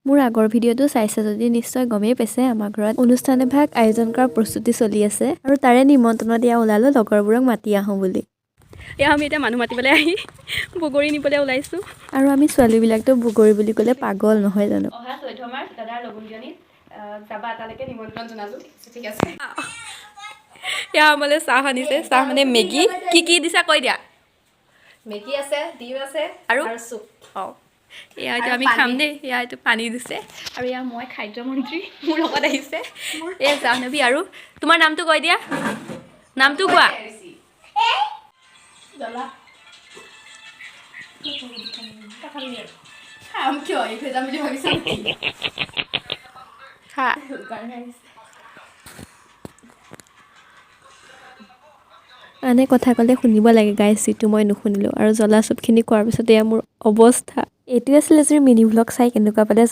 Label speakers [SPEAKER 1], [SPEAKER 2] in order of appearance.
[SPEAKER 1] মোৰ আগৰ ভিডিঅ'টো চাইছে যদি নিশ্চয় গমেই পাইছে আমাৰ ঘৰত অনুষ্ঠান এভাগ আয়োজন কৰাৰ প্ৰস্তুতি চলি আছে আৰু তাৰে নিমন্ত্ৰণ দিয়া ওলালো লগৰবোৰক মাতি আহোঁ বুলি
[SPEAKER 2] আমি এতিয়া মানুহ মাতিবলৈ আহি বগৰী নিবলৈ ওলাইছোঁ
[SPEAKER 1] আৰু আমি ছোৱালীবিলাকতো বগৰী বুলি ক'লে পাগল নহয় জানো
[SPEAKER 2] অহা 14 মাৰ্চ দাদাৰ লগুণদিয়নীত যাবা তালৈকে নিমন্ত্ৰণ জনালোঁ ঠিক আছে এয়া আমালৈ চাহ আনিছে চাহ মানে মেগী কি দিছা কৈ দিয়া
[SPEAKER 3] মেগী আছে ডিম আছে
[SPEAKER 2] আৰু
[SPEAKER 3] চুপ
[SPEAKER 2] অঁ এয়া এতিয়া আমি খাম দেই এয়া এইটো পানী দিছে আৰু এয়া মই খাদ্যমন্ত্ৰী মোৰ লগত আহিছে এয়া জাহ্নৱী আৰু তোমাৰ নামটো কৈ দিয়া নামটো কোৱা
[SPEAKER 3] jola খাম কিয় এই যাম বুলি ভাবিছা নেকি
[SPEAKER 2] খা
[SPEAKER 1] আনে কথা ক'লে শুনিব লাগে গাইছ যিটো মই নুশুনিলোঁ আৰু জ্বলা চুপখিনি খোৱাৰ পিছতে এয়া মোৰ অৱস্থা এইটোৱে আছিলে যে মিনি ভ্লগ চাই কেনেকুৱা পালে